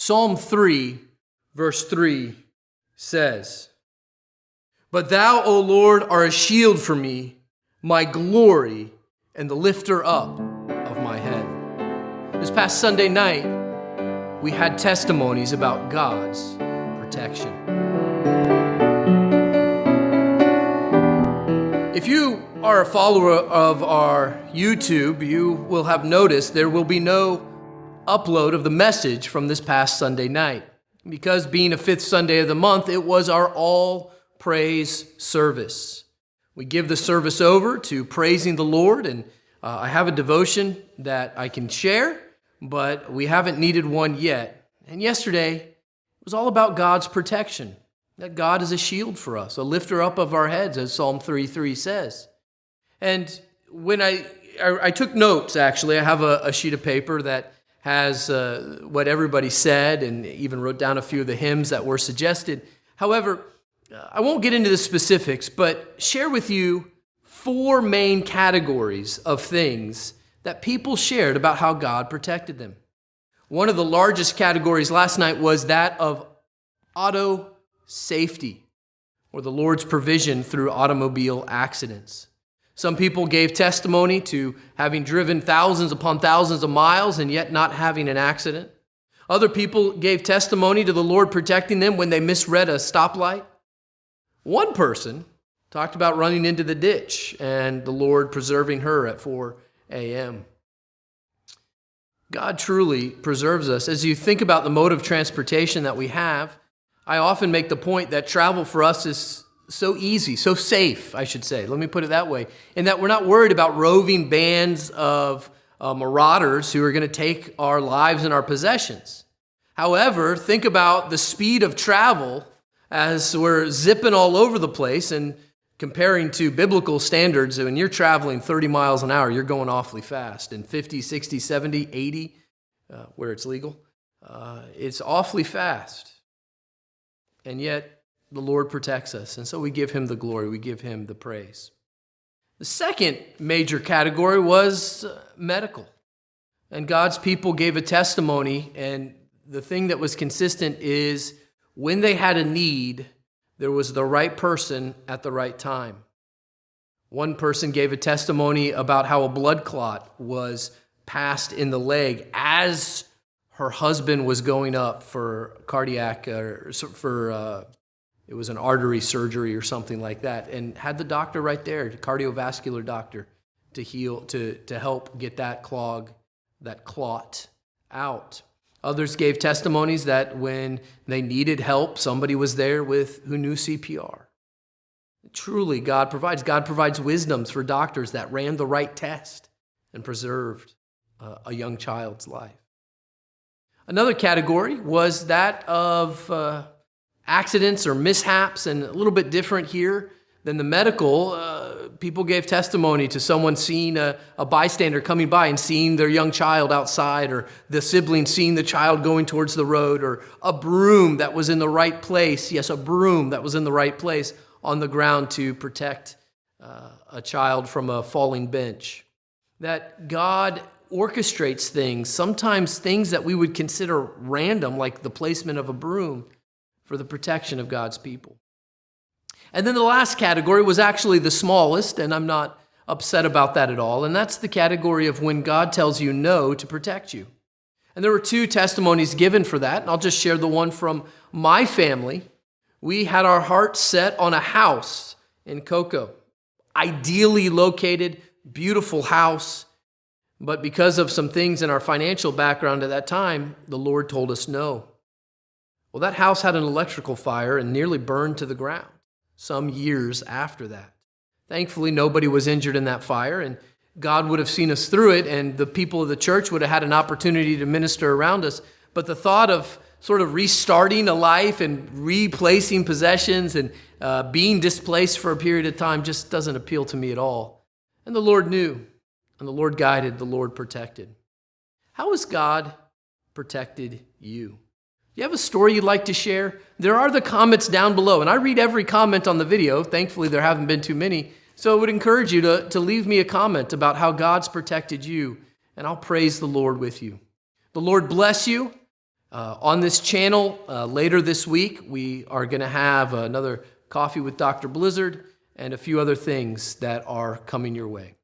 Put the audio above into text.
Psalm 3, verse 3 says, "But thou, O Lord, art a shield for me, my glory, and the lifter up of my head." This past Sunday night, we had testimonies about God's protection. If you are a follower of our YouTube, you will have noticed there will be no upload of the message from this past Sunday night. Because being a fifth Sunday of the month, it was our all praise service. We give the service over to praising the Lord, and I have a devotion that I can share, but we haven't needed one yet. And yesterday, it was all about God's protection, that God is a shield for us, a lifter up of our heads, as Psalm 3:3 says. And when I took notes, actually, I have a sheet of paper that has what everybody said, and even wrote down a few of the hymns that were suggested. However, I won't get into the specifics, but share with you 4 main categories of things that people shared about how God protected them. One of the largest categories last night was that of auto safety, or the Lord's provision through automobile accidents. Some people gave testimony to having driven thousands upon thousands of miles and yet not having an accident. Other people gave testimony to the Lord protecting them when they misread a stoplight. One person talked about running into the ditch and the Lord preserving her at 4 a.m. God truly preserves us. As you think about the mode of transportation that we have, I often make the point that travel for us is so easy, so safe, I should say. Let me put it that way. In that we're not worried about roving bands of marauders who are going to take our lives and our possessions. However, think about the speed of travel as we're zipping all over the place, and comparing to biblical standards, when you're traveling 30 miles an hour, you're going awfully fast. And 50, 60, 70, 80, where it's legal, it's awfully fast. And yet, the Lord protects us, and so we give him the glory, we give him the praise. The second major category was medical. And God's people gave a testimony, and the thing that was consistent is when they had a need, there was the right person at the right time. One person gave a testimony about how a blood clot was passed in the leg as her husband was going up for cardiac, it was an artery surgery or something like that, and had the doctor right there, the cardiovascular doctor, to heal, to help get that clot out. Others gave testimonies that when they needed help, somebody was there who knew CPR. Truly, God provides. God provides wisdoms for doctors that ran the right test and preserved a young child's life. Another category was that of accidents or mishaps, and a little bit different here than the medical. People gave testimony to someone seeing a bystander coming by and seeing their young child outside, or the sibling seeing the child going towards the road, or a broom that was in the right place. Yes, a broom that was in the right place on the ground to protect a child from a falling bench. That God orchestrates things, sometimes things that we would consider random, like the placement of a broom, for the protection of God's people. And then the last category was actually the smallest, and I'm not upset about that at all, and that's the category of when God tells you no to protect you. And there were 2 testimonies given for that, and I'll just share the one from my family. We had our hearts set on a house in Cocoa, ideally located, beautiful house, but because of some things in our financial background at that time, the Lord told us no. Well, that house had an electrical fire and nearly burned to the ground some years after that. Thankfully, nobody was injured in that fire, and God would have seen us through it, and the people of the church would have had an opportunity to minister around us. But the thought of sort of restarting a life and replacing possessions and being displaced for a period of time just doesn't appeal to me at all. And the Lord knew, and the Lord guided, the Lord protected. How has God protected you? You have a story you'd like to share? There are the comments down below, and I read every comment on the video. Thankfully, there haven't been too many. So I would encourage you to leave me a comment about how God's protected you, and I'll praise the Lord with you. The Lord bless you. On this channel, later this week, we are going to have another Coffee with Dr. Blizzard and a few other things that are coming your way.